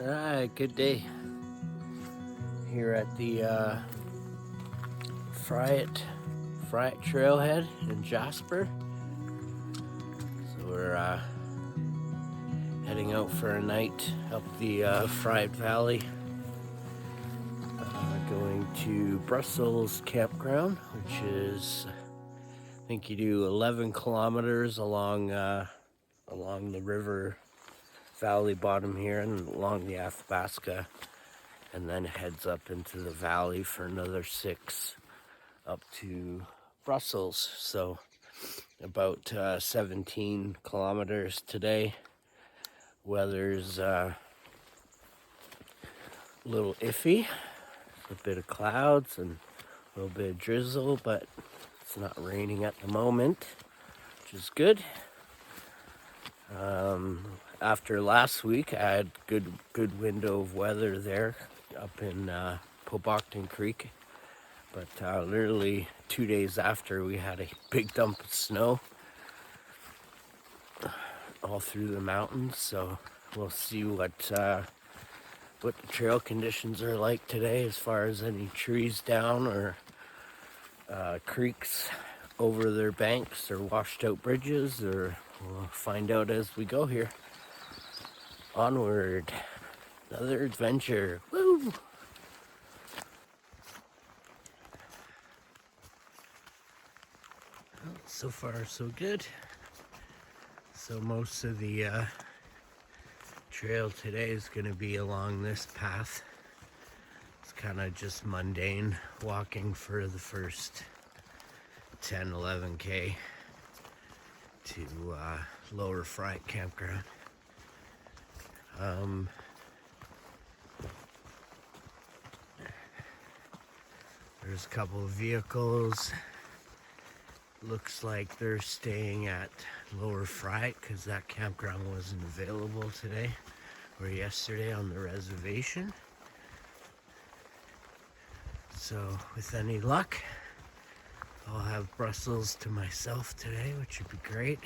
Alright, good day here at the Fryatt Trailhead in Jasper. So we're heading out for a night up the Fryatt Valley, going to Brussels Campground, which is, I think you do 11 kilometers along the river valley bottom here and along the Athabasca, and then heads up into the valley for another 6 up to Brussels. So about 17 kilometers today. Weather's a little iffy, a bit of clouds and a little bit of drizzle, but it's not raining at the moment, which is good. After last week, I had good window of weather there up in Pobocton Creek, but literally 2 days after, we had a big dump of snow all through the mountains. So we'll see what the trail conditions are like today, as far as any trees down or creeks over their banks or washed out bridges, or we'll find out as we go here. Onward, another adventure. Woo! Well, so far so good. So most of the trail today is going to be along this path. It's kind of just mundane walking for the first 10-11K to Lower Fryatt Campground. There's a couple of vehicles. Looks like they're staying at Lower Fryatt because that campground wasn't available today or yesterday on the reservation. So with any luck, I'll have Brussels to myself today, which would be great.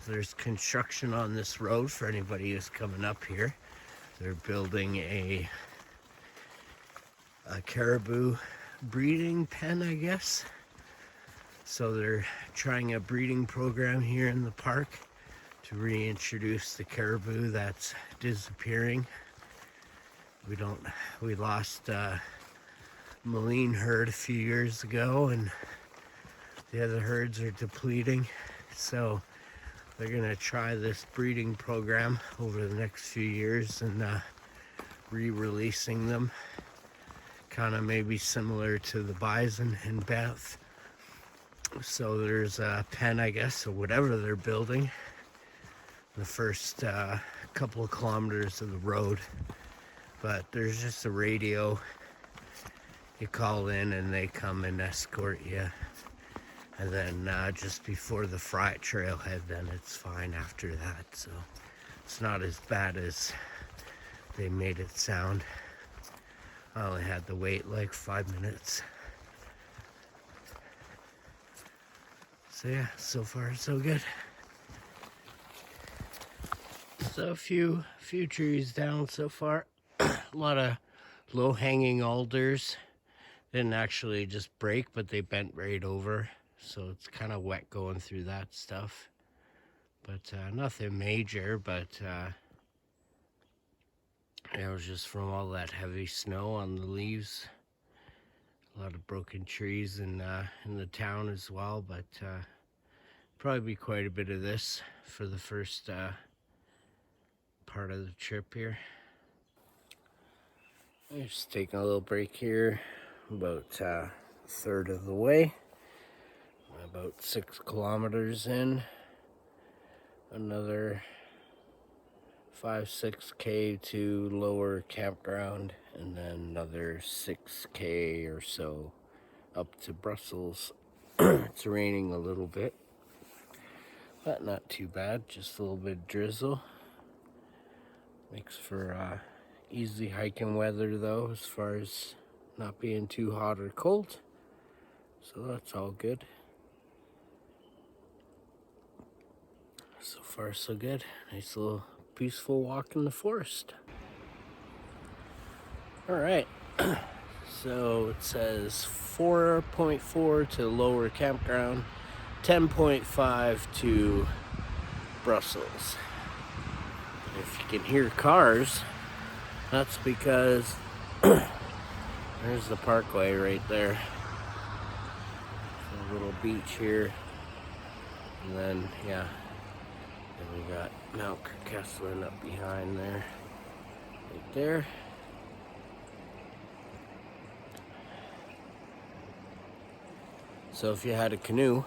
There's construction on this road for anybody who's coming up here. They're building a caribou breeding pen, I guess. So they're trying a breeding program here in the park to reintroduce the caribou that's disappearing. We lost Moline herd a few years ago, and the other herds are depleting. So they're gonna try this breeding program over the next few years and re-releasing them, kind of maybe similar to the bison in Banff. So there's a pen, I guess, or whatever they're building, the first couple of kilometers of the road. But there's just a radio. You call in and they come and escort you. And then just before the Fryatt trailhead, then it's fine after that. So it's not as bad as they made it sound. I only had to wait like 5 minutes. So yeah, so far so good. So a few trees down so far. A lot of low-hanging alders. Didn't actually just break, but they bent right over. So it's kind of wet going through that stuff. But nothing major, but it was just from all that heavy snow on the leaves. A lot of broken trees in the town as well, but probably be quite a bit of this for the first part of the trip here. I'm just taking a little break here, about a third of the way, about 6 kilometers in, another 5-6K to Lower Campground, and then another 6K or so up to Brussels. It's raining a little bit, but not too bad, just a little bit of drizzle. Makes for easy hiking weather though, as far as not being too hot or cold, so that's all good. So far so good. Nice little peaceful walk in the forest. All right. So it says 4.4 to Lower Campground, 10.5 to Brussels. If you can hear cars, that's because there's the parkway right there. A little beach here. And then, yeah, and we got Mount Kirkestlin up behind there. Right there. So if you had a canoe,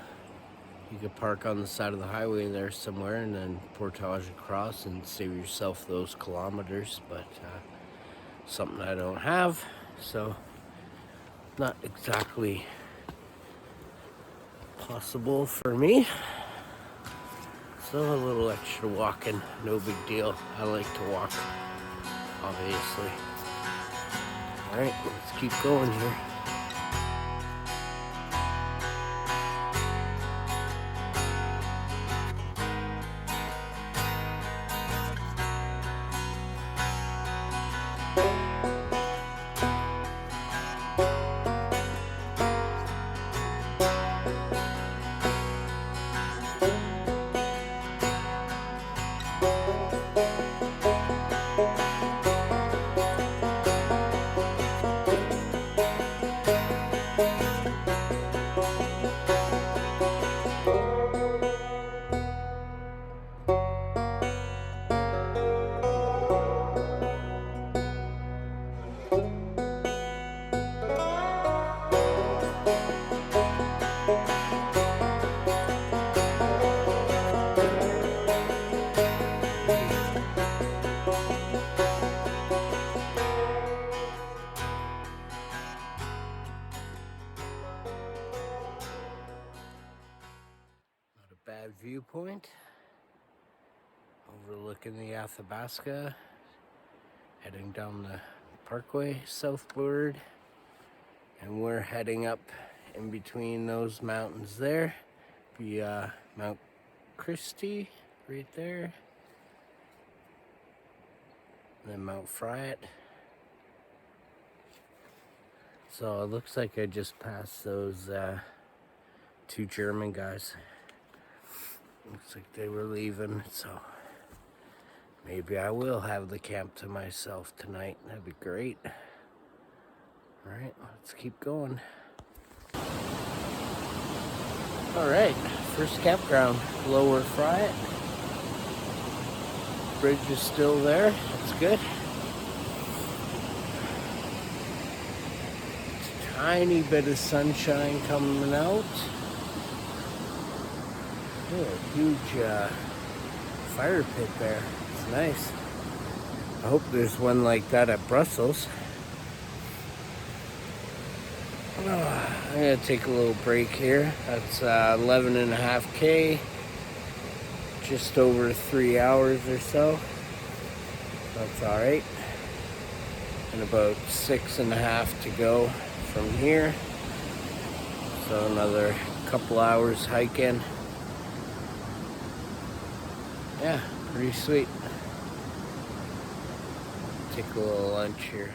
you could park on the side of the highway there somewhere and then portage across and save yourself those kilometers. But something I don't have, so not exactly possible for me. So a little extra walking, no big deal. I like to walk, obviously. All right, let's keep going here. Bad viewpoint, overlooking the Athabasca, heading down the parkway southward, and we're heading up in between those mountains there. Be Mount Christie right there, and then Mount Fryatt. So it looks like I just passed those two German guys. Looks like they were leaving, so maybe I will have the camp to myself tonight. That'd be great. All right, let's keep going. All right, first campground, Lower Fryatt. Bridge is still there. That's good. Tiny bit of sunshine coming out. Oh, a huge fire pit there. It's nice. I hope there's one like that at Brussels. Oh, I'm gonna take a little break here. That's 11.5K, just over 3 hours or so. That's all right. And about 6.5 to go from here. So another couple hours hiking. Yeah, pretty sweet. Take a little lunch here.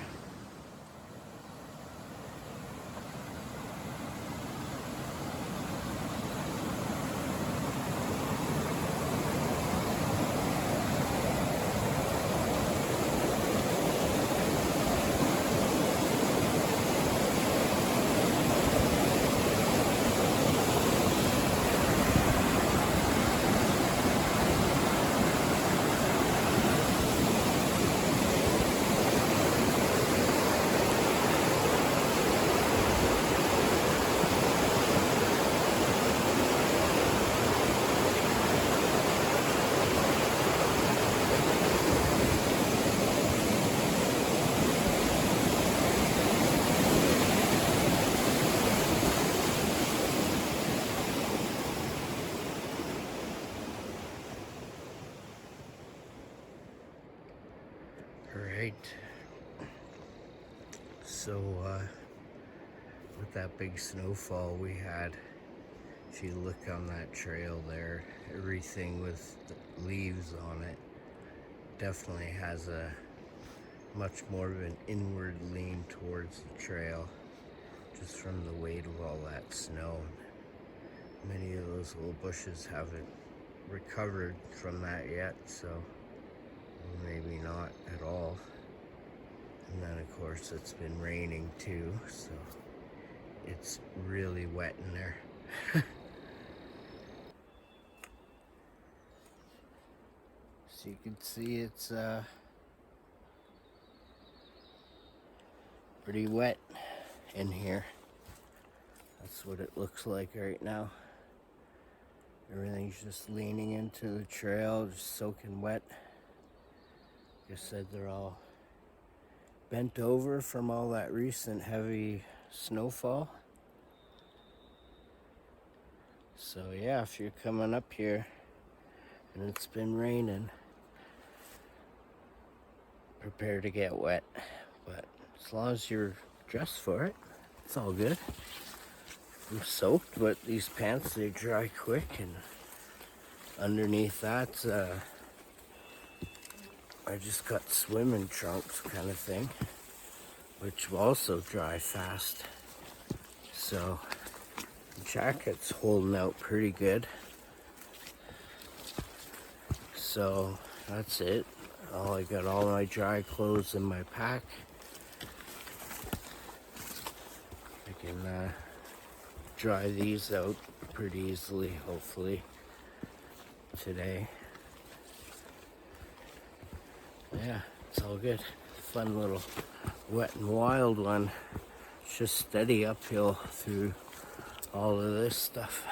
So with that big snowfall we had, if you look on that trail there, everything with the leaves on it definitely has a much more of an inward lean towards the trail, just from the weight of all that snow. Many of those little bushes haven't recovered from that yet, so maybe not at all. And then of course it's been raining too, so it's really wet in there. So you can see it's pretty wet in here. That's what it looks like right now. Everything's just leaning into the trail, just soaking wet. Like I said, they're all bent over from all that recent heavy snowfall. So yeah, if you're coming up here and it's been raining, prepare to get wet. But as long as you're dressed for it, it's all good. I'm soaked, but these pants, they dry quick, and underneath that, I just got swimming trunks kind of thing, which will also dry fast. So the jacket's holding out pretty good. So that's it. I got all my dry clothes in my pack. I can dry these out pretty easily, hopefully, today. Yeah, it's all good. Fun little wet and wild one. It's just steady uphill through all of this stuff.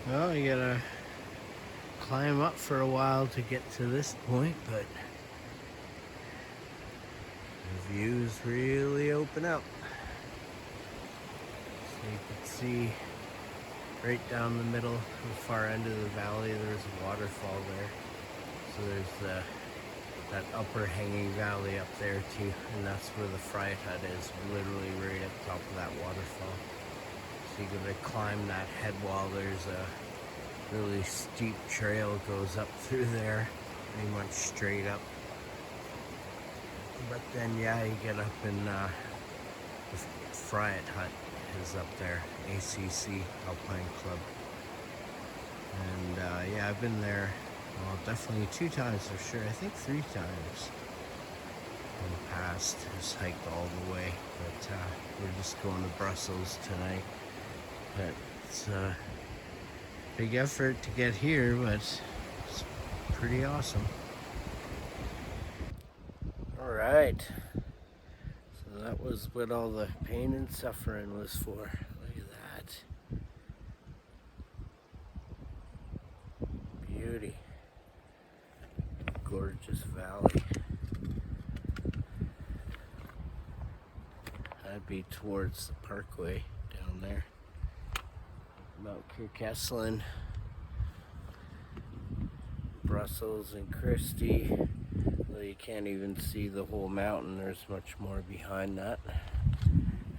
Well, you gotta climb up for a while to get to this point, but the views really open up. So you can see right down the middle, the far end of the valley, there's a waterfall there. So there's that upper hanging valley up there too, and that's where the Fryatt hut is, literally right at the top of that waterfall. So you gotta climb that head wall. There's a really steep trail goes up through there, pretty much straight up. But then yeah, you get up and the Fryatt hut is up there, ACC, Alpine Club. And yeah, I've been there, well, definitely 2 times for sure. I think 3 times in the past. Just hiked all the way, but we're just going to Brussels tonight. But it's a big effort to get here, but it's pretty awesome. All right, so that was what all the pain and suffering was for. Look at that. Beauty. Gorgeous valley. That'd be towards the parkway down there. Mount Kirkesslin, Brussels and Christie. Well, you can't even see the whole mountain. There's much more behind that.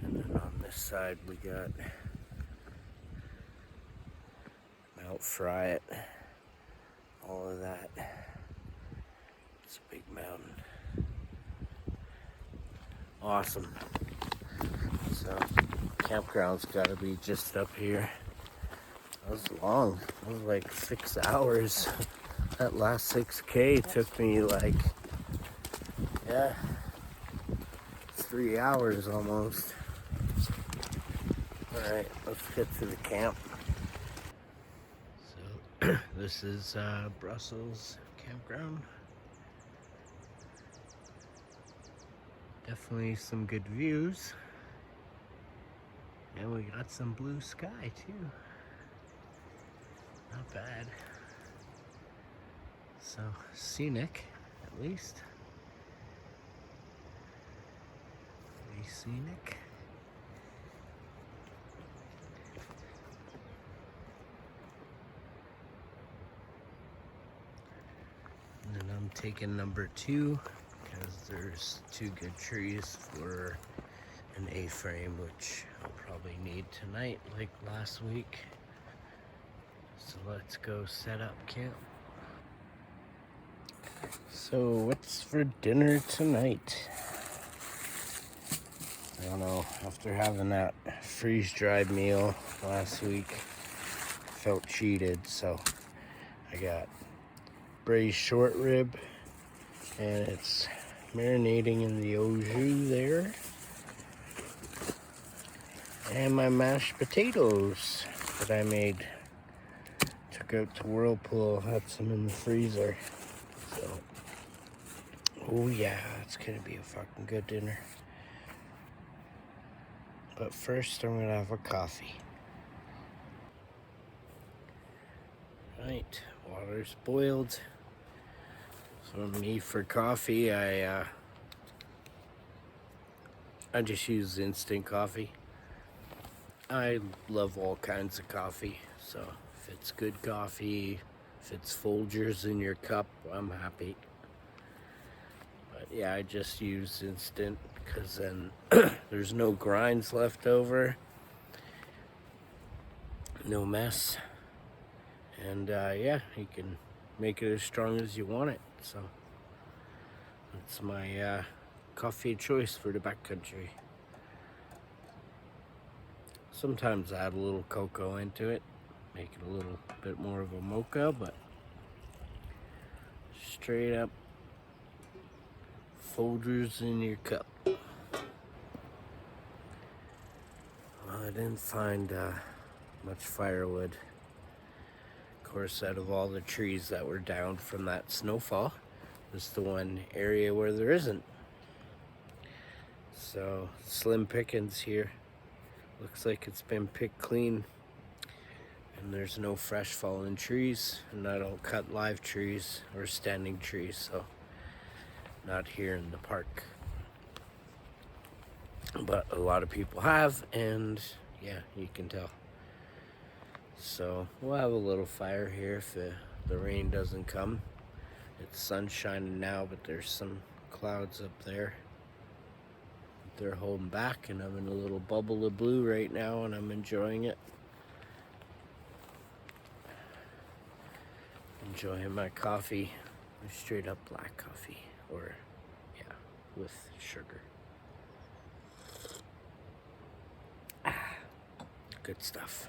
And then on this side we got Mount Fryatt. All of that. It's a big mountain. Awesome. So campground's got to be just up here. That was long. It was like 6 hours. That last 6K took me like Yeah, 3 hours almost. Alright, let's get to the camp. So, this is Brussels Campground. Definitely some good views. And we got some blue sky too. Not bad. So, scenic, at least. Pretty scenic. And then I'm taking number 2 because there's 2 good trees for an A-frame, which I'll probably need tonight, like last week. So let's go set up camp. So what's for dinner tonight? I don't know, after having that freeze-dried meal last week, felt cheated, so I got braised short rib, and it's marinating in the au jus there. And my mashed potatoes that I made. Took out to Whirlpool, had some in the freezer. So, oh yeah, it's gonna be a fucking good dinner. But first, I'm gonna have a coffee. Right, water's boiled. So me for coffee, I just use instant coffee. I love all kinds of coffee, so if it's good coffee, if it's Folgers in your cup, I'm happy. But yeah, I just use instant because then there's no grinds left over, no mess, and yeah, you can make it as strong as you want it. So that's my coffee choice for the backcountry. Sometimes I add a little cocoa into it, make it a little bit more of a mocha, but straight up Folgers in your cup. Well, I didn't find much firewood. Of course, out of all the trees that were down from that snowfall, this is the one area where there isn't. So, slim pickings here. Looks like it's been picked clean. And there's no fresh fallen trees. And I don't cut live trees or standing trees, so not here in the park. But a lot of people have, and yeah, you can tell. So we'll have a little fire here if the rain doesn't come. It's sun shining now, but there's some clouds up there. They're holding back, and I'm in a little bubble of blue right now, and I'm enjoying it. Enjoying my coffee, straight up black coffee, or yeah, with sugar. Good stuff.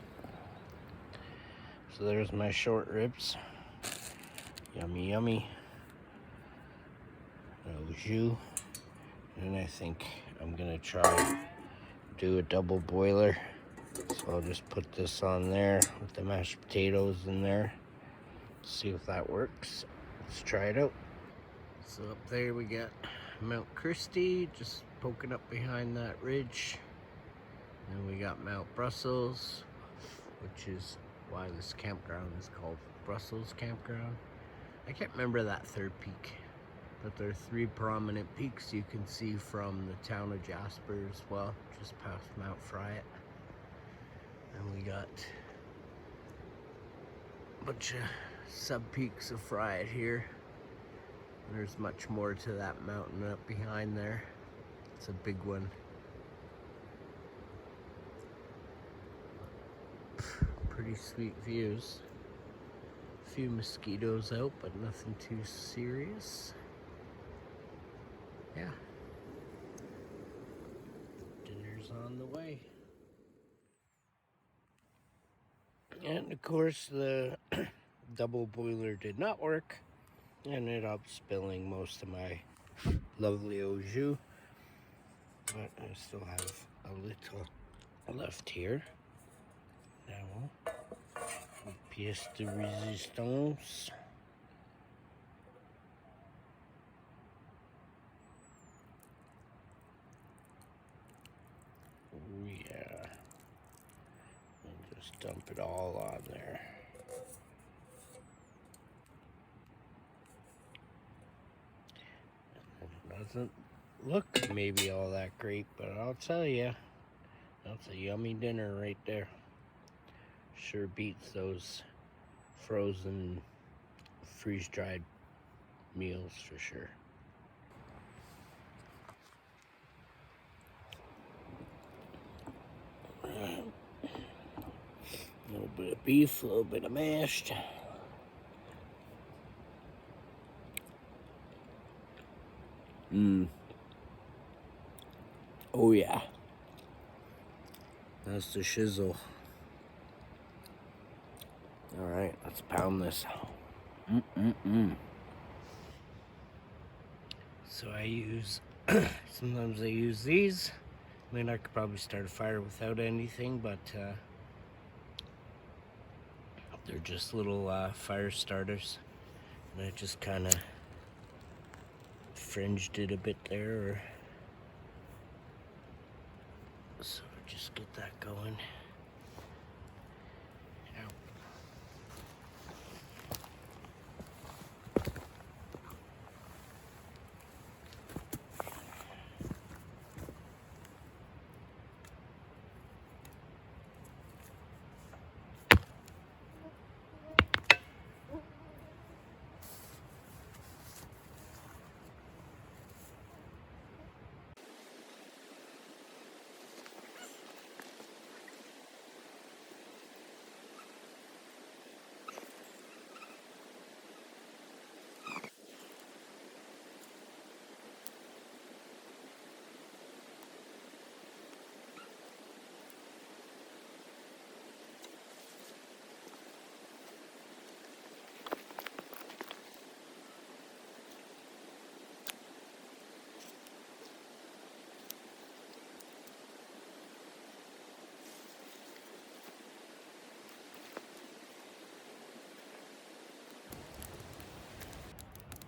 So there's my short ribs. Yummy, yummy. Au jus. And I think I'm gonna try do a double boiler. So I'll just put this on there with the mashed potatoes in there. See if that works. Let's try it out. So up there we got Mount Christie, just poking up behind that ridge. Then we got Mount Brussels, which is why this campground is called Brussels Campground. I can't remember that third peak, but there are 3 prominent peaks you can see from the town of Jasper as well, just past Mount Fryatt. And we got a bunch of sub-peaks of Fryatt here. And there's much more to that mountain up behind there. It's a big one. Pretty sweet views. A few mosquitoes out, but nothing too serious. Yeah. Dinner's on the way. And of course the double boiler did not work, and ended up spilling most of my lovely au jus. But I still have a little left here. Now, pièce de résistance. Oh yeah. And just dump it all on there. It doesn't look maybe all that great, but I'll tell you, that's a yummy dinner right there. Sure beats those frozen, freeze-dried meals for sure. A little bit of beef, a little bit of mashed. Oh yeah. That's the shizzle. All right, let's pound this. So I use, sometimes I use these. I mean, I could probably start a fire without anything, but they're just little fire starters. And I just kind of fringed it a bit there. So just get that going.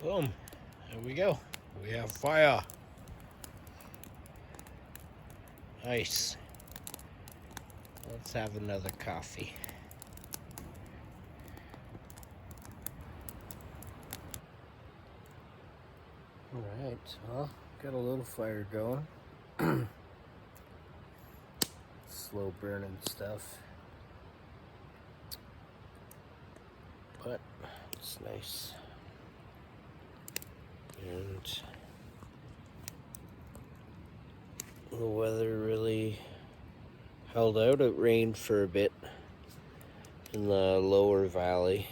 Boom, there we go. We have fire. Nice. Let's have another coffee. All right, well, got a little fire going. Slow burning stuff. But it's nice. And the weather really held out. It rained for a bit in the Lower Valley,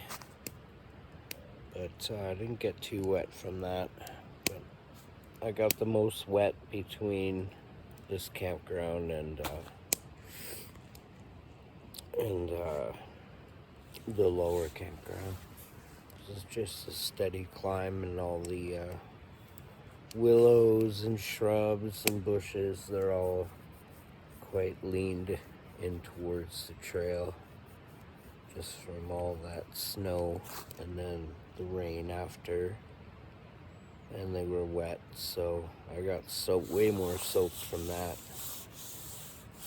but I didn't get too wet from that. But I got the most wet between this campground and the lower campground. It's just a steady climb, and all the willows and shrubs and bushes, they're all quite leaned in towards the trail just from all that snow and then the rain after, and they were wet, so I got way more soaked from that.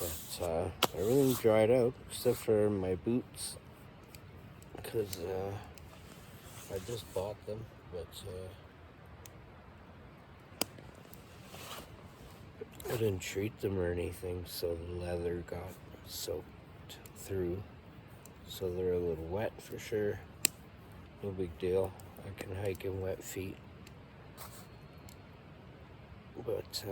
But everything dried out except for my boots, because I just bought them, but I didn't treat them or anything, so the leather got soaked through. So they're a little wet for sure. No big deal. I can hike in wet feet. But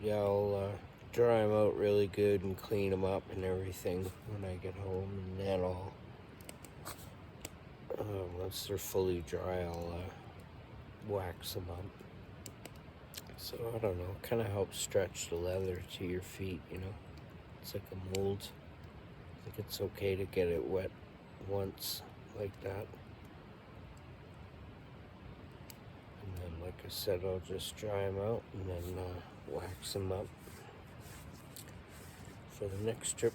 yeah, I'll dry them out really good and clean them up and everything when I get home, and then I'll once they're fully dry, I'll wax them up. So I don't know, kind of helps stretch the leather to your feet, you know. It's like a mold. I think it's okay to get it wet once like that. And then, like Like I said, I'll just dry them out and then wax them up for the next trip.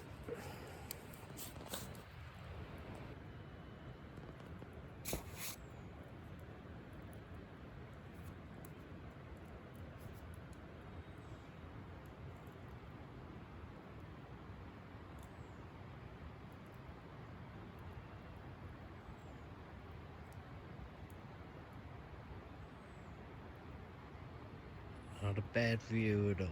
Not a bad view at all.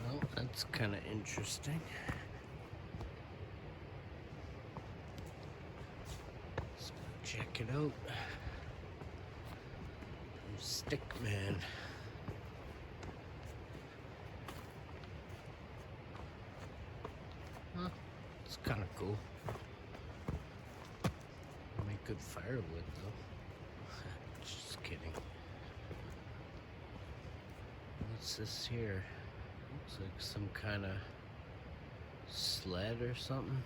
Well, that's kind of interesting. Let's go check it out. Stick man. Huh, it's kind of cool. Make good firewood though. Just kidding. What's this here? Looks like some kind of sled or something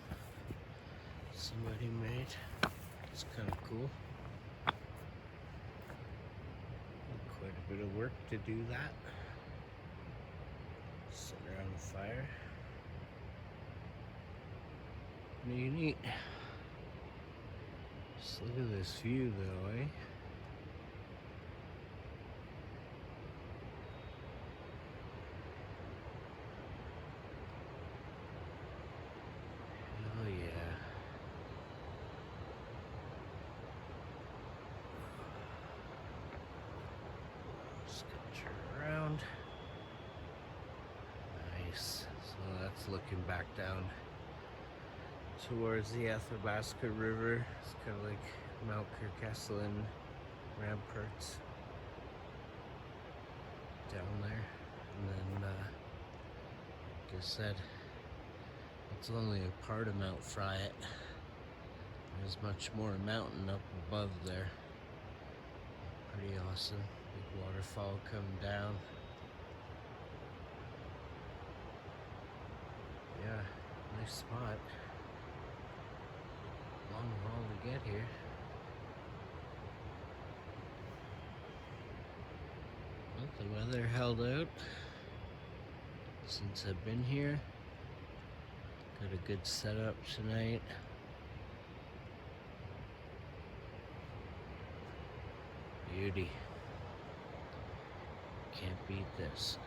somebody made. It's kind of cool. Quite a bit of work to do that. Sit around the fire. Pretty neat. Just look at this view though, eh? Oh yeah. Just gonna turn around. Nice. So that's looking back down towards the Athabasca River. It's kind of like Mount Kirkessalin ramparts down there. And then, like I said, it's only a part of Mount Fryatt. There's much more mountain up above there. Pretty awesome. Big waterfall coming down. Yeah, nice spot. Long haul to get here. Well, the weather held out since I've been here. Got a good setup tonight. Beauty. Can't beat this.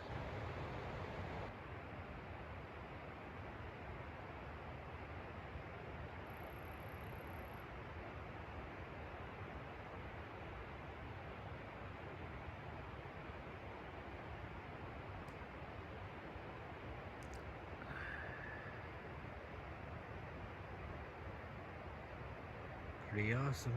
Pretty awesome.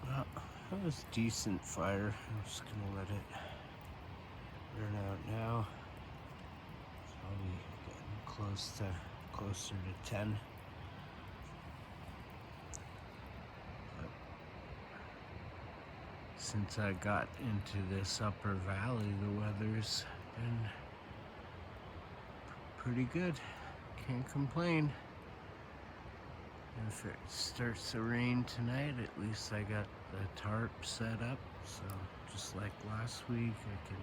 Well, that was decent fire. I'm just gonna let it burn out now. It's probably getting closer to 10. Since I got into this upper valley, the weather's been pretty good. Can't complain. If it starts to rain tonight, at least I got the tarp set up. So just like last week, I can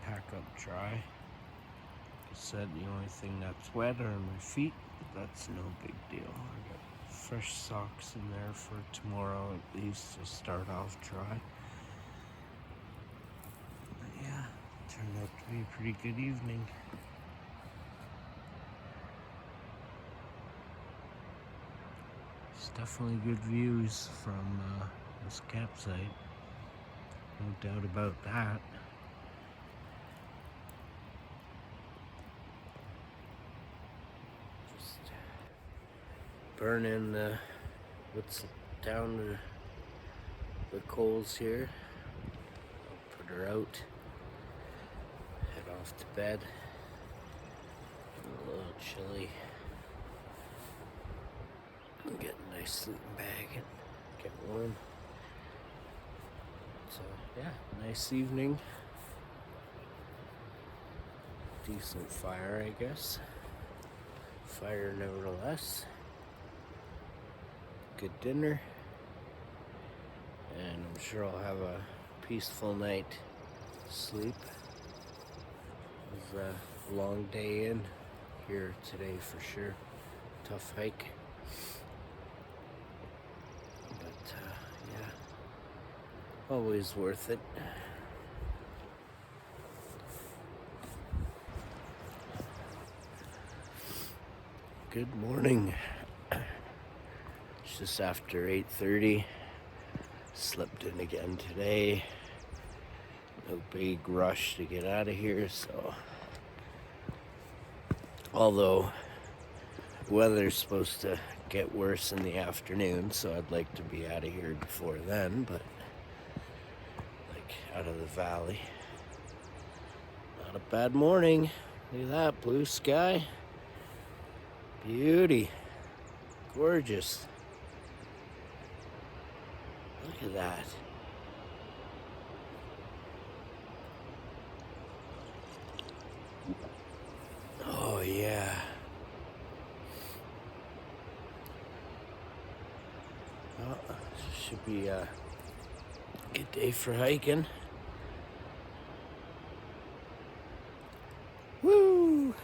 pack up dry. Like I said, the only thing that's wet are my feet, but that's no big deal. I got fresh socks in there for tomorrow at least to start off dry. But yeah, turned out to be a pretty good evening. It's definitely good views from this campsite. No doubt about that. Just burning what's down the coals here. I'll put her out, head off to bed. A little chilly. Get a nice sleeping bag and get warm. So yeah, nice evening. Decent fire, I guess. Fire nevertheless. Good dinner. And I'm sure I'll have a peaceful night sleep. It was a long day in here today for sure. Tough hike. But yeah, always worth it. Good morning. It's just after 8:30. Slept in again today. No big rush to get out of here, so although weather's supposed to get worse in the afternoon, so I'd like to be out of here before then, but like out of the valley. Not a bad morning. Look at that blue sky. Beauty. Gorgeous. Look at that. Oh yeah. Well, should be a good day for hiking. Woo!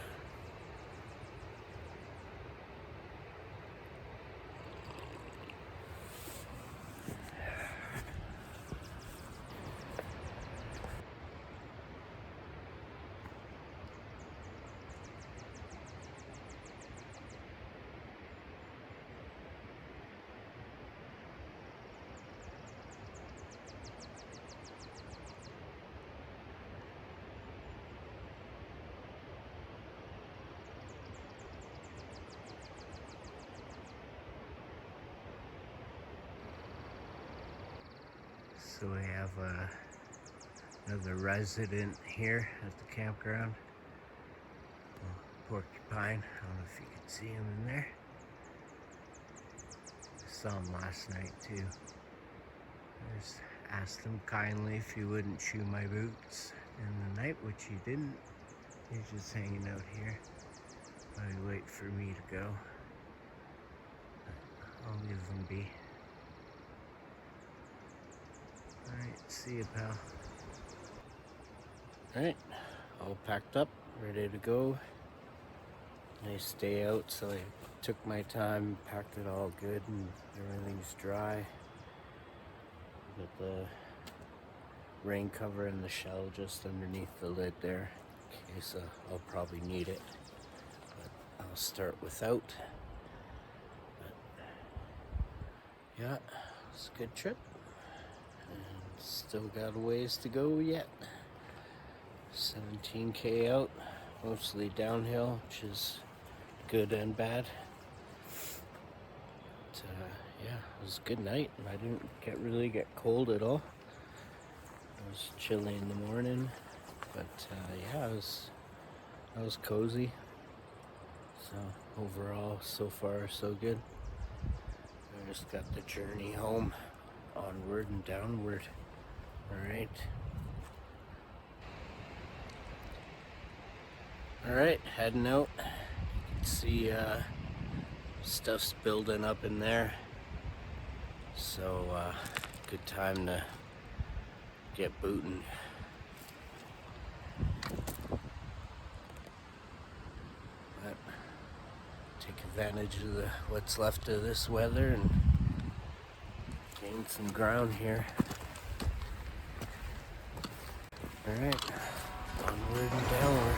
So we have another resident here at the campground. Porcupine. I don't know if you can see him in there. Saw him last night too. I just asked him kindly if he wouldn't chew my boots in the night, which he didn't. He's just hanging out here. Probably wait for me to go. I'll leave him be. Alright, see you, pal. Alright, all packed up, ready to go. Nice day out, so I took my time, packed it all good, and everything's dry. Got the rain cover and the shell just underneath the lid there, in case I'll probably need it. But I'll start without. But yeah, it's a good trip. And still got a ways to go yet. 17K out, mostly downhill, which is good and bad. But yeah, it was a good night. I didn't really get cold at all. It was chilly in the morning, but yeah, it was cozy. So overall, so far so good. I just got the journey home, onward and downward. All right, heading out. You can see stuff's building up in there, so good time to get booting. But take a advantage of what's left of this weather and gain some ground here. Alright, onward and downward.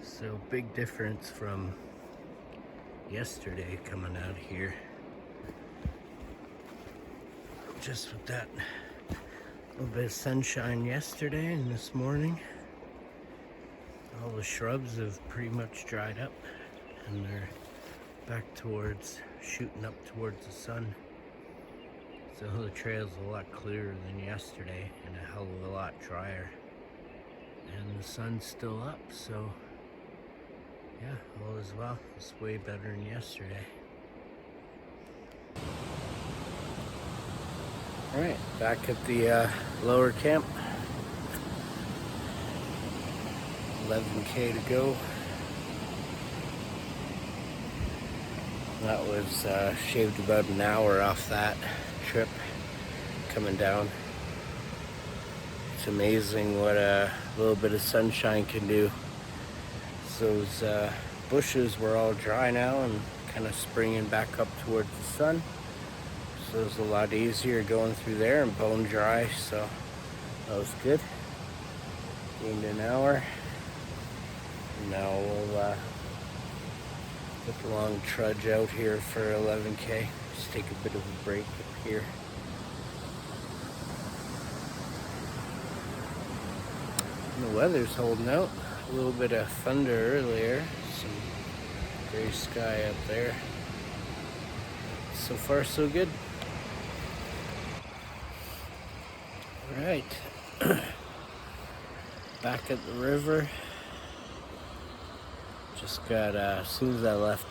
So big difference from yesterday coming out here. Just with that little bit of sunshine yesterday and this morning, all the shrubs have pretty much dried up and they're back towards, shooting up towards the sun. So the trail's a lot clearer than yesterday and a hell of a lot drier. And the sun's still up, so yeah, all is well. It's way better than yesterday. Alright, back at the lower camp. 11K to go. That was shaved about an hour off that trip coming down. It's amazing what a little bit of sunshine can do. Those bushes were all dry now and kind of springing back up towards the sun. So it was a lot easier going through there and bone dry, so that was good. Gained an hour. Now we'll get the long trudge out here for 11K. Just take a bit of a break up here. And the weather's holding out. A little bit of thunder earlier. Some gray sky up there. So far so good. Alright. Back at the river. Just got, as soon as I left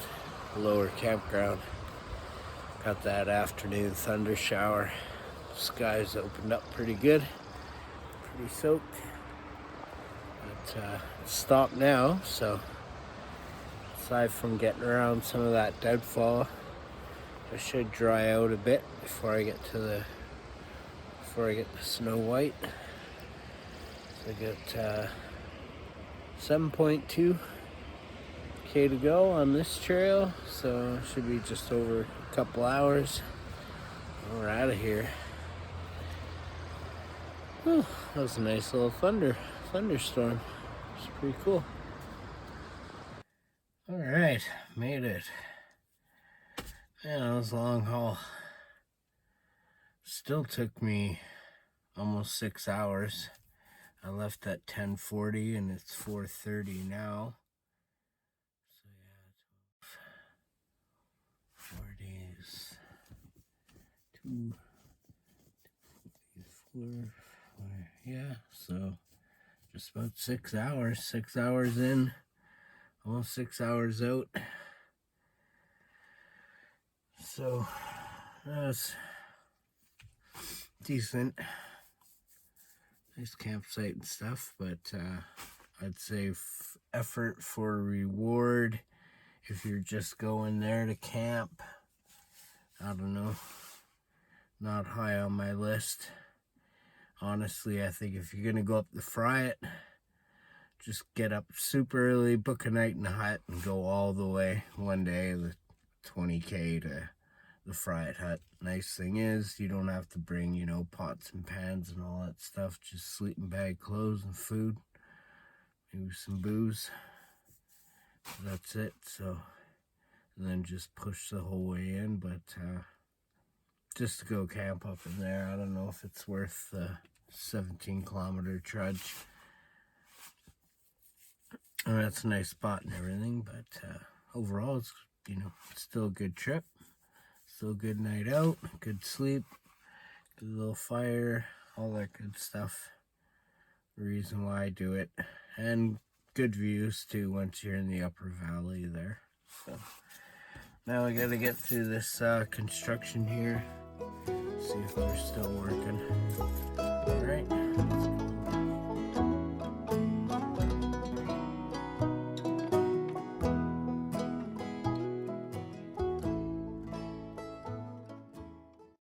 Lower Campground, got that afternoon thunder shower. Skies opened up pretty good. Pretty soaked. But it's stopped now, so aside from getting around some of that deadfall, I should dry out a bit before I get to the Snow White. So I got 7.2K to go on this trail, so it should be just over a couple hours. We're out of here. Oh, that was a nice little thunderstorm. It's pretty cool. All right, made it. Yeah, that was a long haul. Still took me almost 6 hours. I left at 10:40 and it's 4:30 now. So yeah, 40 is 2, 4, yeah, so just about 6 hours. 6 hours in, almost 6 hours out. So that's decent. Nice campsite and stuff, but I'd say effort for reward if you're just going there to camp. I don't know. Not high on my list. Honestly, I think if you're gonna go up the Fryatt, just get up super early, book a night in a hut, and go all the way one day, the 20K to the Fryatt hut. Nice thing is, you don't have to bring, you know, pots and pans and all that stuff. Just sleeping bag, clothes, and food. Maybe some booze. That's it. So, and then just push the whole way in. But just to go camp up in there, I don't know if it's worth the 17-kilometer trudge. And that's a nice spot and everything, but overall, it's, you know, it's still a good trip. Still a good night out, good sleep, good little fire, all that good stuff. The reason why I do it. And good views too once you're in the upper valley there. So now I gotta get through this construction here. See if they're still working